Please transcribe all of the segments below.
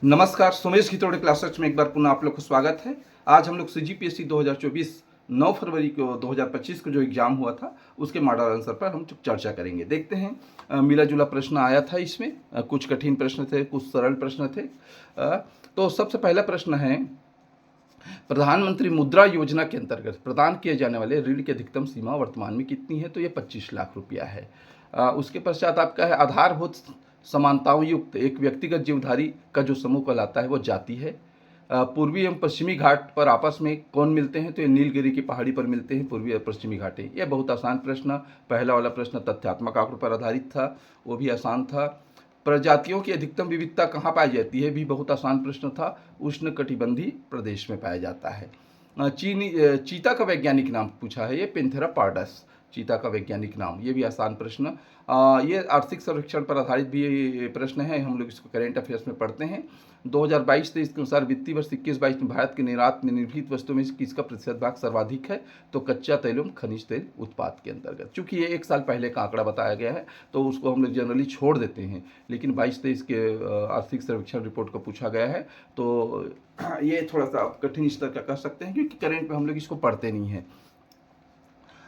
नमस्कार, सुमेश खितौड़े क्लासेस में एक बार पुनः आप लोग को स्वागत है। आज हम लोग सीजीपीएससी 2024 9 फरवरी को 2025 को जो एग्ज़ाम हुआ था उसके मॉडल आंसर पर हम चर्चा करेंगे। देखते हैं, मिला जुला प्रश्न आया था इसमें, कुछ कठिन प्रश्न थे, कुछ सरल प्रश्न थे। तो सबसे पहला प्रश्न है, प्रधानमंत्री मुद्रा योजना के अंतर्गत प्रदान किए जाने वाले ऋण की अधिकतम सीमा वर्तमान में कितनी है? तो ये 25 लाख रुपया है। उसके पश्चात आपका है, आधारभूत समानताओं युक्त एक व्यक्तिगत जीवधारी का जो समूह कहलाता है वो जाति है। पूर्वी एवं पश्चिमी घाट पर आपस में कौन मिलते हैं? तो ये नीलगिरी की पहाड़ी पर मिलते हैं पूर्वी और पश्चिमी घाटे। यह बहुत आसान प्रश्न। पहला वाला प्रश्न तथ्यात्मक आंकड़ों पर आधारित था, वो भी आसान था। प्रजातियों की अधिकतम विविधता कहाँ पाई जाती है? भी बहुत आसान प्रश्न था। उष्णकटिबंधीय प्रदेश में पाया जाता है। चीता का वैज्ञानिक नाम पूछा है, ये पेंथेरा पार्डस चीता का वैज्ञानिक नाम। ये भी आसान प्रश्न। ये आर्थिक सर्वेक्षण पर आधारित भी प्रश्न है, हम लोग इसको करेंट अफेयर्स में पढ़ते हैं। 2022-23 के अनुसार वित्तीय वर्ष 21-22 में भारत के निर्यात में निर्मित वस्तुओं में किसका प्रतिशत भाग सर्वाधिक है? तो कच्चा तेल एवं खनिज तेल उत्पाद के अंतर्गत। चूंकि ये 1 साल पहले का आंकड़ा बताया गया है तो उसको हम लोग जनरली छोड़ देते हैं, लेकिन 22-23 के आर्थिक सर्वेक्षण रिपोर्ट को पूछा गया है तो ये थोड़ा सा कठिन स्तर का कह सकते हैं, क्योंकि करेंट में हम लोग इसको पढ़ते नहीं हैं।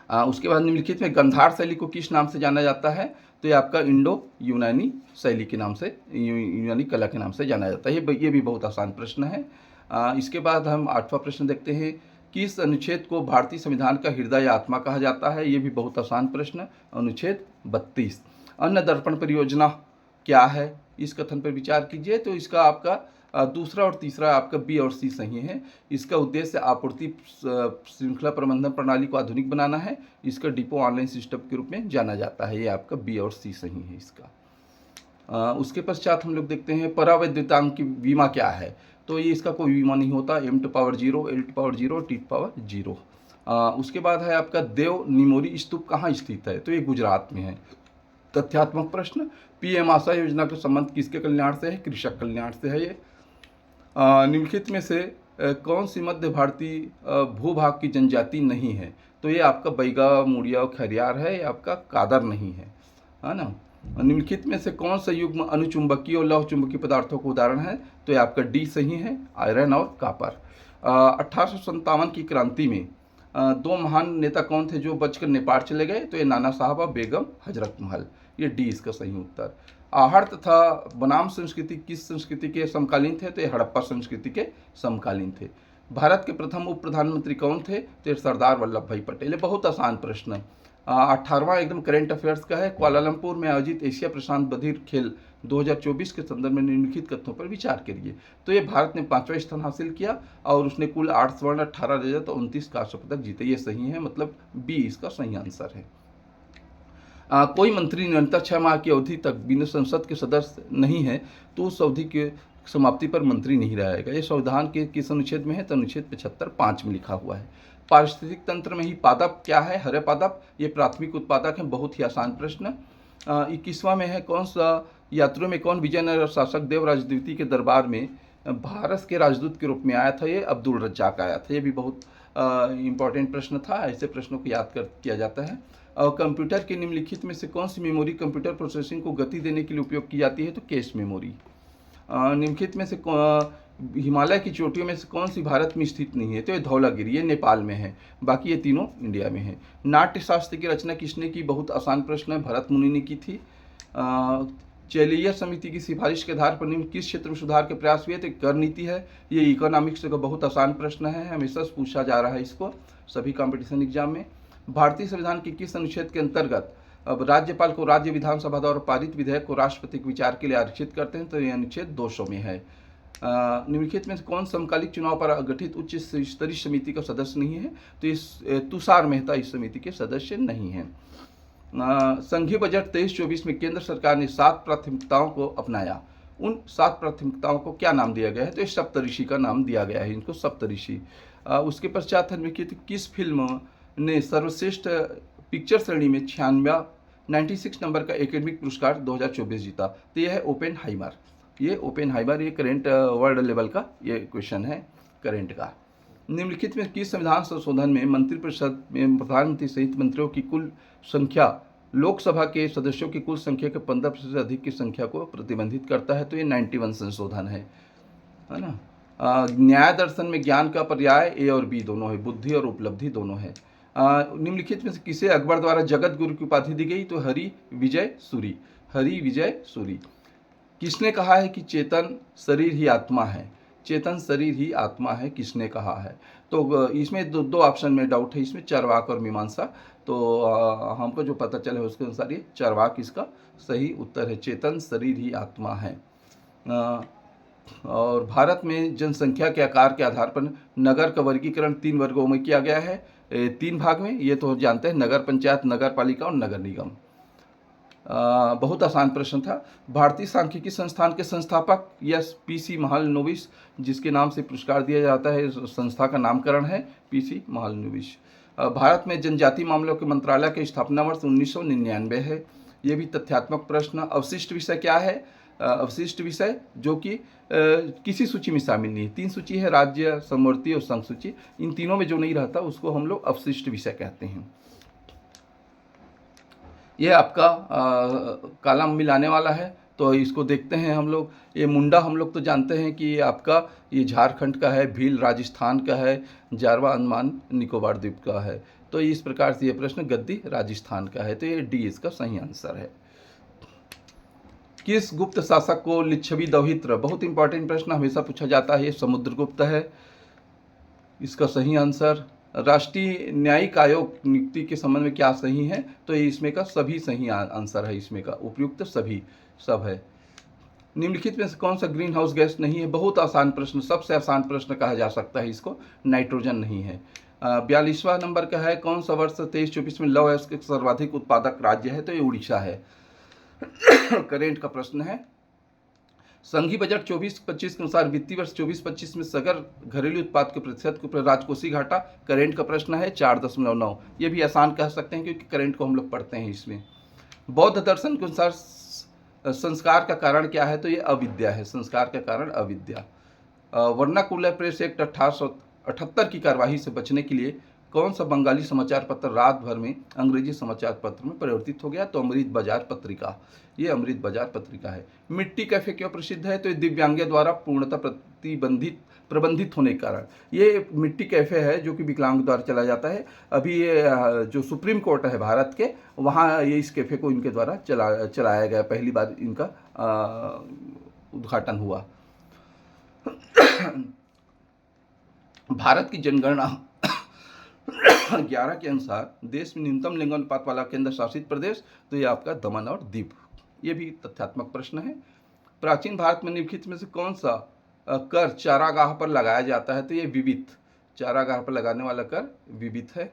उसके बाद निम्नलिखित में गंधार शैली को किस नाम से जाना जाता है? तो ये आपका इंडो यूनानी शैली के नाम से, यूनानी कला के नाम से जाना जाता है। ये भी बहुत आसान प्रश्न है। इसके बाद हम 8वां प्रश्न देखते हैं, किस अनुच्छेद को भारतीय संविधान का हृदय या आत्मा कहा जाता है? ये भी बहुत आसान प्रश्न, अनुच्छेद 32। अन्न दर्पण परियोजना क्या है? इस कथन पर विचार कीजिए। तो इसका आपका दूसरा और तीसरा आपका बी और सी सही है। इसका उद्देश्य आपूर्ति श्रृंखला प्रबंधन प्रणाली को आधुनिक बनाना है। इसका डिपो ऑनलाइन सिस्टम के रूप में जाना जाता है। ये आपका बी और सी सही है इसका। उसके पश्चात हम लोग देखते हैं, परावैद्युतांक की बीमा क्या है? तो ये इसका कोई बीमा नहीं होता। m⁴0, l⁴0, t⁴0। उसके बाद है आपका देव निमोरी स्तूप कहाँ स्थित है? तो ये गुजरात में है। तथ्यात्मक प्रश्न, पीएम आशा योजना का संबंध किसके कल्याण से है? कृषक कल्याण से है ये। निम्नलिखित में से कौन सी मध्य भारतीय भूभाग की जनजाति नहीं है? तो ये आपका बैगा, मुड़िया और खरियार है। ये आपका कादर नहीं है ना। निम्नलिखित में से कौन सा युग्म अनुचुंबकीय और लौह चुंबकीय पदार्थों का उदाहरण है? तो ये आपका डी सही है, आयरन और कापर। 1857 की क्रांति में 2 महान नेता कौन थे जो बचकर नेपाल चले गए? तो ये नाना साहब और बेगम हजरत महल। ये डी इसका सही उत्तर। आहड़ तथा बनाम संस्कृति किस संस्कृति के समकालीन थे? तो ये हड़प्पा संस्कृति के समकालीन थे। भारत के प्रथम उप प्रधानमंत्री कौन थे? तो ये सरदार वल्लभ भाई पटेल। बहुत आसान प्रश्न। 18वां एकदम करेंट अफेयर्स का है, कुआलालंपुर में आयोजित एशिया प्रशांत बधिर खेल 2024 के संदर्भ में निम्नलिखित कथनों पर विचार करिए। तो ये भारत ने 5वां स्थान हासिल किया और उसने कुल 8 स्वर्ण, 18 रजत और 29 कांस्य पदक जीते। ये सही है, मतलब बी इसका सही आंसर है। कोई मंत्री निरंतर 6 माह की अवधि तक बिना संसद के सदस्य नहीं है तो उस अवधि के समाप्ति पर मंत्री नहीं रहेगा। ये संविधान के किस अनुच्छेद में है? तो अनुच्छेद 75(5) में लिखा हुआ है। पारिस्थितिक तंत्र में ही पादप क्या है? हरे पादप। ये प्राथमिक उत्पादक है। बहुत ही आसान प्रश्न। 21वां में है, कौन सा यात्रियों में कौन विजयनगर शासक देवराज द्वितीय के दरबार में भारत के राजदूत के रूप में आया था? ये अब्दुल रज्जाक आया था। ये भी बहुत इंपॉर्टेंट प्रश्न था। ऐसे प्रश्नों को याद किया जाता है। और कंप्यूटर के निम्नलिखित में से कौन सी मेमोरी कंप्यूटर प्रोसेसिंग को गति देने के लिए उपयोग की जाती है? तो कैश मेमोरी। निम्नलिखित में से हिमालय की चोटियों में से कौन सी भारत में स्थित नहीं है? तो ये धौलागिरी, ये नेपाल में है। बाकी ये तीनों इंडिया में है। नाट्य शास्त्र की रचना किसने की? बहुत आसान प्रश्न है, भरत मुनि ने की थी। चेलियर समिति की सिफारिश के आधार पर निम्न किस क्षेत्र में सुधार के प्रयास हुए? तो कर नीति है। ये इकोनॉमिक्स का बहुत आसान प्रश्न है, हमेशा पूछा जा रहा है इसको सभी कॉम्पिटिशन एग्जाम में। भारतीय संविधान के किस अनुच्छेद के अंतर्गत अब राज्यपाल को राज्य विधानसभा द्वारा पारित विधेयक को राष्ट्रपति के विचार के लिए आरक्षित करते हैं? तो यह अनुच्छेद 200 में है। निम्नलिखित में कौन समकालिक चुनाव पर गठित उच्च स्तरीय समिति का सदस्य नहीं है? तो इस तुषार मेहता इस समिति के सदस्य नहीं है। संघीय बजट 23-24 में केंद्र सरकार ने 7 प्राथमिकताओं को अपनाया। उन 7 प्राथमिकताओं को क्या नाम दिया गया है? तो सप्तऋषि का नाम दिया गया है इनको, सप्तऋषि। उसके पश्चात निम्नलिखित किस फिल्म ने सर्वश्रेष्ठ पिक्चर श्रेणी में 96 नंबर का एकेडमिक पुरस्कार 2024 जीता? तो यह है ओपेनहाइमर। ये ओपेनहाइमर, ये करेंट वर्ल्ड लेवल का ये क्वेश्चन है करेंट का। निम्नलिखित में किस संविधान संशोधन में मंत्रिपरिषद में प्रधानमंत्री सहित मंत्रियों की कुल संख्या लोकसभा के सदस्यों की कुल संख्या के 15% अधिक की संख्या को प्रतिबंधित करता है? तो ये 91 संशोधन है। है ना। न्याय दर्शन में ज्ञान का पर्याय ए और बी दोनों है, बुद्धि और उपलब्धि दोनों है। निम्नलिखित में से किसे अकबर द्वारा जगत गुरु की उपाधि दी गई? तो हरि विजय सूरी, हरि विजय सूरी। किसने कहा है कि चेतन शरीर ही आत्मा है? चेतन शरीर ही आत्मा है, किसने कहा है? तो इसमें दो ऑप्शन में डाउट है, इसमें चार्वाक और मीमांसा। तो हमको जो पता चला है उसके अनुसार ये चार्वाक इसका सही उत्तर है, चेतन शरीर ही आत्मा है। और भारत में जनसंख्या के आकार के आधार पर नगर का वर्गीकरण 3 वर्गों में किया गया है, 3 भाग में। ये तो जानते हैं, नगर पंचायत, नगर पालिका और नगर निगम। बहुत आसान प्रश्न था। भारतीय सांख्यिकी संस्थान के संस्थापक यस पीसी महालनोबिस, जिसके नाम से पुरस्कार दिया जाता है, संस्था का नामकरण है पीसी महालनोबिस। भारत में जनजाति मामलों के मंत्रालय की स्थापना वर्ष 1999 है। ये भी तथ्यात्मक प्रश्न। अवशिष्ट विषय क्या है? अवशिष्ट विषय जो कि किसी सूची में शामिल नहीं है। 3 सूची है, राज्य, समवर्ती और संघ सूची। इन तीनों में जो नहीं रहता उसको हम लोग अवशिष्ट विषय कहते हैं। ये आपका कालम मिलाने वाला है, तो इसको देखते हैं हम लोग। ये मुंडा हम लोग तो जानते हैं कि आपका ये झारखंड का है, भील राजस्थान का है, जारवा अंडमान निकोबार द्वीप का है। तो इस प्रकार से ये प्रश्न गद्दी राजस्थान का है, तो ये डी इसका सही आंसर है। किस गुप्त शासक को लिच्छवी दौहित्र? बहुत इंपॉर्टेंट प्रश्न हमेशा पूछा जाता है, ये समुद्रगुप्त है इसका सही आंसर। राष्ट्रीय न्यायिक आयोग नियुक्ति के संबंध में क्या सही है? तो ये इसमें का सभी सही आंसर है, इसमें का उपयुक्त सभी सब है। निम्नलिखित में से कौन सा ग्रीन हाउस गैस नहीं है? बहुत आसान प्रश्न, सबसे आसान प्रश्न कहा जा सकता है इसको। नाइट्रोजन नहीं है। 42वां नंबर का है, कौन सा वर्ष 23-24 में लौह अयस्क के सर्वाधिक उत्पादक राज्य है? तो ये उड़ीसा है। करेंट का प्रश्न है। संघीय बजट 24-25 के अनुसार वित्तीय वर्ष 24-25 में सगर घरेलू उत्पाद के प्रतिशत के ऊपर राजकोषीय घाटा, करेंट का प्रश्न है 4.9। ये भी आसान कह सकते हैं क्योंकि करेंट को हम लोग पढ़ते हैं इसमें। बौद्ध दर्शन के अनुसार संस्कार का कारण क्या है? तो ये अविद्या है, संस्कार का कारण अविद्या। वर्नाकुलर प्रेस एक्ट 1878 की कार्यवाही से बचने के लिए कौन सा बंगाली समाचार पत्र रात भर में अंग्रेजी समाचार पत्र में परिवर्तित हो गया? तो अमृत बाजार पत्रिका, ये अमृत बाजार पत्रिका है। मिट्टी कैफे क्यों प्रसिद्ध है? तो ये दिव्यांगों द्वारा पूर्णतः प्रबंधित होने के कारण। ये मिट्टी कैफे है जो कि विकलांग द्वारा चला जाता है। अभी ये जो सुप्रीम कोर्ट है भारत के, वहाँ ये इस कैफे को इनके द्वारा चलाया गया, पहली बार इनका उद्घाटन हुआ। भारत की जनगणना 11 के अनुसार देश में न्यूनतम लिंगानुपात वाला केंद्र शासित प्रदेश, तो ये आपका दमन और दीव। ये भी तथ्यात्मक प्रश्न है। प्राचीन भारत में निम्नलिखित में से कौन सा कर चारागाह पर लगाया जाता है? तो ये विविध, चारागाह पर लगाने वाला कर विविध है।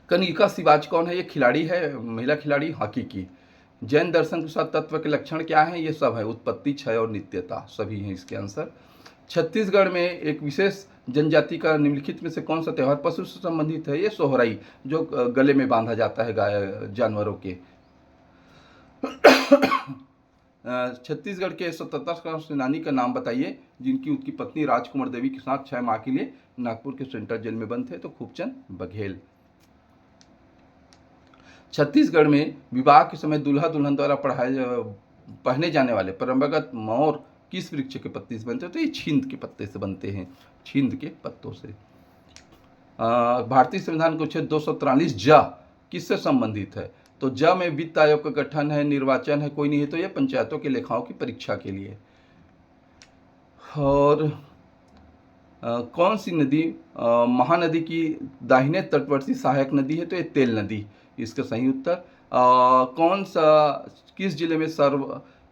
कनिका शिवाज कौन है? ये खिलाड़ी है, महिला खिलाड़ी हॉकी की। जैन दर्शन के साथ तत्व के लक्षण क्या है? ये सब है, उत्पत्ति, क्षय और नित्यता, सभी हैं इसके आंसर। छत्तीसगढ़ में एक विशेष जनजाति का निम्नलिखित में से कौन सा त्यौहार पशु से संबंधित है? ये सोहराई, जो गले में बांधा जाता है गाय जानवरों के। छत्तीसगढ़ के स्वतंत्रता सेनानी का नाम बताइए जिनकी उनकी पत्नी राजकुमार देवी के साथ 6 माह के लिए नागपुर के सेंट्रल जेल में बंद थे? तो खूबचंद बघेल। छत्तीसगढ़ में विवाह के समय दूल्हा दुल्हन द्वारा पहने जाने वाले परंपरागत मोर किस वृक्ष के पत्ते से बनते हैं? तो ये छींद के पत्ते से बनते हैं, छींद के पत्तों से। भारतीय संविधान का अनुच्छेद 243 ज किससे संबंधित है? तो ज में वित्त आयोग का गठन है, निर्वाचन है, कोई नहीं है, तो ये पंचायतों के लेखाओं की परीक्षा के लिए। और कौन सी नदी महानदी की दाहिने तटवर्ती सहायक नदी है? तो ये तेल नदी, इसका सही उत्तर। कौन सा किस जिले में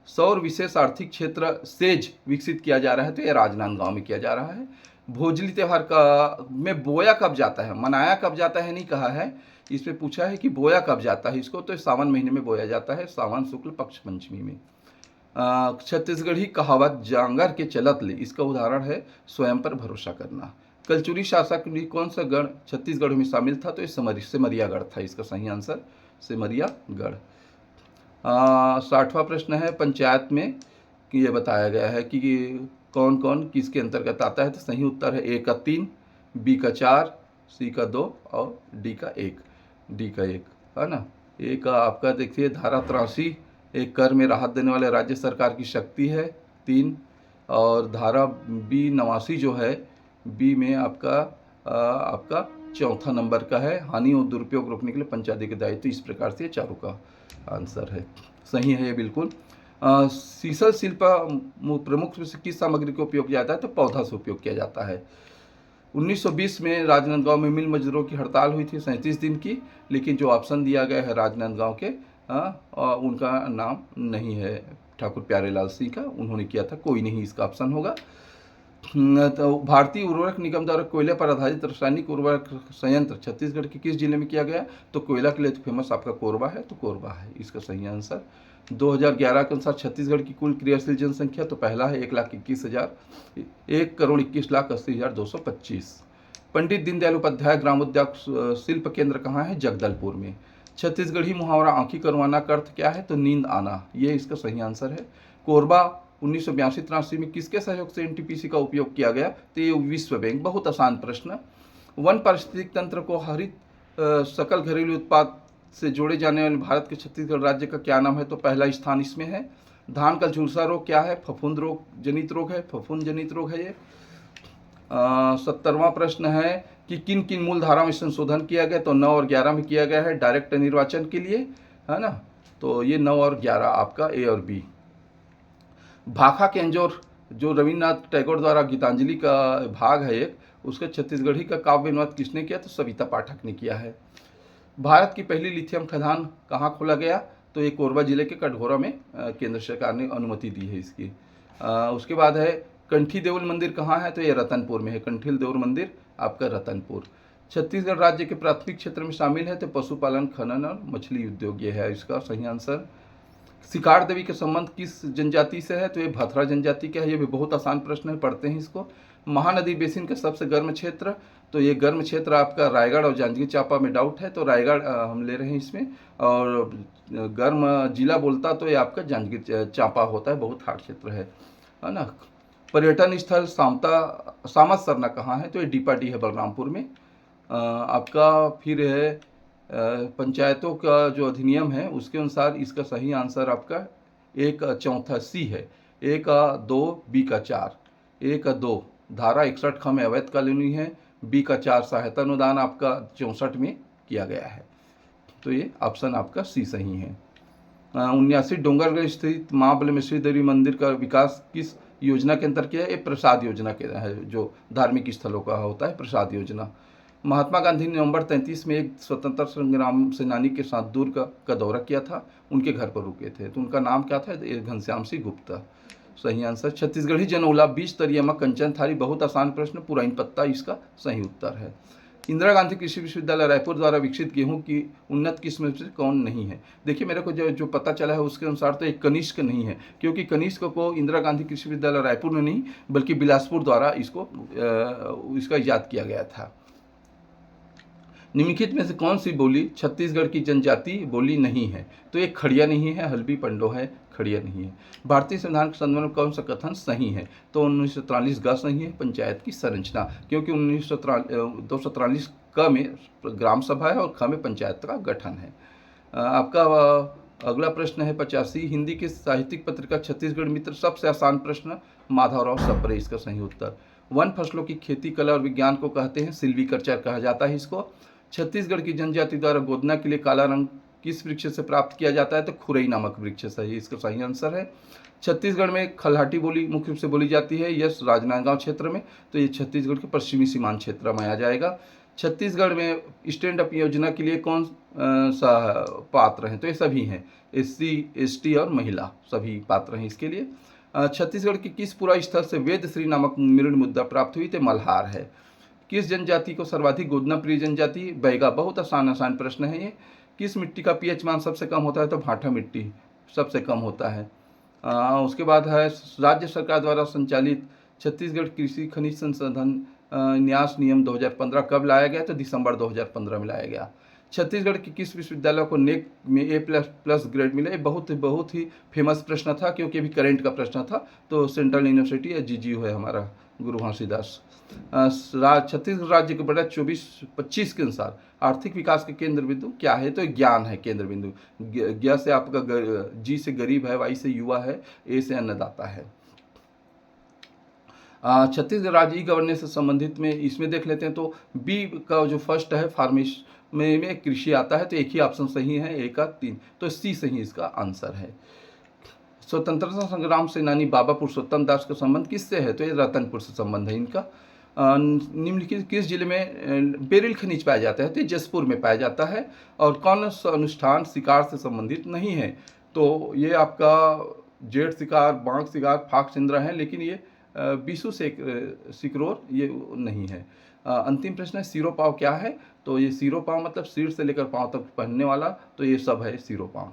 सौर विशेष आर्थिक क्षेत्र सेज विकसित किया जा रहा है? तो ये राजनांदगांव में किया जा रहा है। भोजली त्यौहार का में बोया कब जाता है? मनाया कब जाता है नहीं कहा है, इसमें पूछा है कि बोया कब जाता है इसको, तो सावन महीने में बोया जाता है, सावन शुक्ल पक्ष पंचमी में। छत्तीसगढ़ी कहावत जांगर के चलत ले, इसका उदाहरण है स्वयं पर भरोसा करना। कलचुरी शासक भी कौन सा गढ़ छत्तीसगढ़ में शामिल था? तो ये सिमरियागढ़ था, इसका सही आंसर सिमरियागढ़। 60वां प्रश्न है, पंचायत में ये बताया गया है कि कौन कौन किसके अंतर्गत आता है? तो सही उत्तर है ए का 3, बी का 4, सी का 2 और डी का 1, है ना। ए का आपका देखिए धारा 83, एक कर में राहत देने वाले राज्य सरकार की शक्ति है 3, और धारा B89 जो है, बी में आपका चौथा नंबर का है, हानि और दुरुपयोग रोकने के लिए पंचायती के दायित्व। इस प्रकार से चारों का आंसर है, सही है ये बिल्कुल। सीसल शिल्प प्रमुख रूप से किस सामग्री का उपयोग किया जाता है? तो पौधा से उपयोग किया जाता है। 1920 में राजनांदगांव में मिल मजदूरों की हड़ताल हुई थी 37 दिन की, लेकिन जो ऑप्शन दिया गया है राजनांदगांव के उनका नाम नहीं है ठाकुर प्यारेलाल सिंह का, उन्होंने किया था, कोई नहीं इसका ऑप्शन होगा। तो भारतीय उर्वरक निगम द्वारा कोयले पर आधारित रासायनिक उर्वरक संयंत्र छत्तीसगढ़ के किस जिले में किया गया? तो कोयला के लिए तो फेमस आपका कोरबा है, तो कोरबा है इसका सही आंसर। 2011 के अनुसार छत्तीसगढ़ की कुल क्रियाशील जनसंख्या तो पहला है 1,21,000, 1,21,80,225। पंडित दीनदयाल उपाध्याय ग्रामोद्योग शिल्प केंद्र कहाँ है? जगदलपुर में। छत्तीसगढ़ी मुहावरा आंखी करवाना का अर्थ क्या है? तो नींद आना, ये इसका सही आंसर है। कोरबा 1982-83 में किसके सहयोग से एनटीपीसी का उपयोग किया गया? तो ये विश्व बैंक। बहुत आसान प्रश्न। वन पारिस्थितिक तंत्र को हरित सकल घरेलू उत्पाद से जोड़े जाने वाले भारत के छत्तीसगढ़ राज्य का क्या नाम है? तो पहला स्थान इसमें है। धान का झुलसा रोग क्या है? फफूंद रोग जनित रोग है, फफूंद जनित रोग है ये। 70वां प्रश्न है कि किन किन मूल धारा में संशोधन किया गया? तो 9 और 11 में किया गया है डायरेक्ट निर्वाचन के लिए, है ना। तो ये 9 और 11 आपका ए और बी। भाखा केंजोर जो रविन्द्रनाथ टैगोर द्वारा गीतांजलि का भाग है एक, उसका छत्तीसगढ़ी का काव्य अनुवाद किसने किया? तो सविता पाठक ने किया है। भारत की पहली लिथियम खदान कहाँ खोला गया? तो ये कोरबा जिले के कटघोरा में केंद्र सरकार ने अनुमति दी है इसकी। उसके बाद है कंठी देउल मंदिर कहाँ है? तो ये रतनपुर में है, कंठील देउल मंदिर आपका रतनपुर। छत्तीसगढ़ राज्य के प्राथमिक क्षेत्र में शामिल है तो पशुपालन, खनन और मछली उद्योग, ये है इसका सही आंसर। शिकार देवी के संबंध किस जनजाति से है? तो ये भथरा जनजाति का है, ये भी बहुत आसान प्रश्न है, पढ़ते हैं इसको। महानदी बेसिन का सबसे गर्म क्षेत्र? तो ये गर्म क्षेत्र आपका रायगढ़ और जांजगीर चांपा में डाउट है, तो रायगढ़ हम ले रहे हैं इसमें, और गर्म जिला बोलता तो ये आपका जांजगीर चांपा होता है, बहुत हार्ड क्षेत्र है ना। पर्यटन स्थल सामत सरना कहाँ है? तो ये डीपाडी है बलरामपुर में। आपका फिर है पंचायतों का जो अधिनियम है उसके अनुसार इसका सही आंसर आपका 1 सी है, 1 2 बी का 4, 1 2 धारा 61 ख में अवैध कॉलोनी है, बी का 4 सहायता अनुदान आपका 64 में किया गया है, तो ये ऑप्शन आपका सी सही है। 79 डोंगरगढ़ स्थित माँ बलेश्वरी देवी मंदिर का विकास किस योजना के अंतर्गत किया? ये प्रसाद योजना के है, जो धार्मिक स्थलों का होता है प्रसाद योजना। महात्मा गांधी ने नवंबर 33 में एक स्वतंत्रता संग्राम सेनानी के साथ दुर्ग का दौरा किया था, उनके घर पर रुके थे, तो उनका नाम क्या था? घनश्याम सिंह गुप्ता, सही आंसर। छत्तीसगढ़ी जनौला 20 तरियमा कंचन थारी, बहुत आसान प्रश्न, पुराइन पत्ता इसका सही उत्तर है। इंदिरा गांधी कृषि विश्वविद्यालय रायपुर द्वारा विकसित गेहूं की उन्नत किस्म से कौन नहीं है? देखिए मेरे को जो पता चला है उसके अनुसार तो एक कनिष्क नहीं है, क्योंकि कनिष्क को इंदिरा गांधी कृषि विश्वविद्यालय रायपुर में नहीं बल्कि बिलासपुर द्वारा इसका इजाद किया गया था। निम्नलिखित में से कौन सी बोली छत्तीसगढ़ की जनजाति बोली नहीं है? तो ये खड़िया नहीं है, हल्बी पंडो है, खड़िया नहीं है। भारतीय संविधान के संदर्भ में कौन सा कथन सही है? तो 1943 ग सही है, पंचायत की संरचना, क्योंकि 243 क में ग्राम सभा है और ख में पंचायत का गठन है। आपका अगला प्रश्न है 85, हिंदी की साहित्यिक पत्रिका छत्तीसगढ़ मित्र, सबसे आसान प्रश्न, माधवराव सप्रे इसका सही उत्तर। वन फसलों की खेती कला और विज्ञान को कहते हैं सिल्वीकल्चर कहा जाता है इसको। छत्तीसगढ़ की जनजाति द्वारा गोदना के लिए काला रंग किस वृक्ष से प्राप्त किया जाता है? तो खुरई नामक वृक्ष सही, इसका सही आंसर है। छत्तीसगढ़ में खल्हाटी बोली मुख्य रूप से बोली जाती है, यस राजनांदगांव क्षेत्र में, तो ये छत्तीसगढ़ के पश्चिमी सीमांत क्षेत्र में आ जाएगा। छत्तीसगढ़ में स्टैंड अप योजना के लिए कौन सा पात्र हैं? तो ये सभी हैं, SC ST और महिला सभी पात्र हैं इसके लिए। छत्तीसगढ़ की किस पुरा स्थल से वेद श्री नामक मृण मुद्रा प्राप्त हुई? तो मल्हार है। किस जनजाति को सर्वाधिक गोदना प्रिय जनजाति? बैगा, बहुत आसान प्रश्न है ये। किस मिट्टी का पीएच मान सबसे कम होता है? तो भाटा मिट्टी सबसे कम होता है। उसके बाद है राज्य सरकार द्वारा संचालित छत्तीसगढ़ कृषि खनिज संशोधन न्यास नियम 2015 कब लाया गया? तो दिसंबर 2015 में लाया गया। छत्तीसगढ़ के किस विश्वविद्यालय को नेक में A++ ग्रेड मिला? ये बहुत ही फेमस प्रश्न था, क्योंकि अभी करेंट का प्रश्न था, तो सेंट्रल यूनिवर्सिटी या GGU है हमारा, गुरु घासीदास। छत्तीसगढ़ राज्य के बजट 24-25 के अनुसार आर्थिक विकास के केंद्र बिंदु क्या है? तो ज्ञान है केंद्र बिंदु। ज्ञ से आपका G से गरीब है, Y से युवा है, A से अन्नदाता है। छत्तीसगढ़ राज्य ई गवर्नेंस से संबंधित में इसमें देख लेते हैं। तो बी का जो फर्स्ट है फार्मेश में कृषि आता है, तो एक ही ऑप्शन सही है, ए का 3, तो सी सही इसका आंसर है। स्वतंत्रता संग्राम सेनानी बाबा पुरुषोत्तम दास का संबंध किससे है? तो ये रतनपुर से संबंध है इनका। निम्नलिखित किस जिले में बेरिल खनिज पाया जाता है? तो जसपुर में पाया जाता है। और कौन सा अनुष्ठान शिकार से संबंधित नहीं है? तो ये आपका जेठ शिकार, बाघ शिकार, फाक चिंद्रा है, लेकिन ये बीसू से सिकरोर ये नहीं है। अंतिम प्रश्न है सिरोपाव क्या है? तो ये सिरोपाव मतलब सिर से लेकर पांव तक पहनने वाला, तो ये सब है सिरोपाव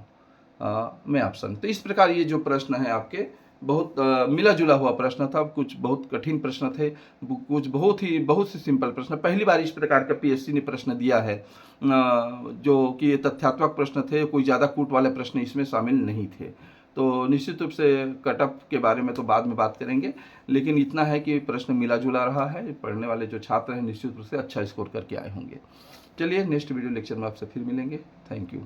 में ऑप्शन। तो इस प्रकार ये जो प्रश्न है आपके बहुत मिला जुला हुआ प्रश्न था, कुछ बहुत कठिन प्रश्न थे, कुछ बहुत सी सिंपल प्रश्न। पहली बार इस प्रकार का पीएससी ने प्रश्न दिया है, जो कि तथ्यात्मक प्रश्न थे, कोई ज़्यादा कूट वाले प्रश्न इसमें शामिल नहीं थे। तो निश्चित रूप से कटअप के बारे में तो बाद में बात करेंगे, लेकिन इतना है कि प्रश्न मिला जुला रहा है। पढ़ने वाले जो छात्र हैं निश्चित रूप से अच्छा स्कोर करके आए होंगे। चलिए नेक्स्ट वीडियो लेक्चर में आपसे फिर मिलेंगे। Thank you.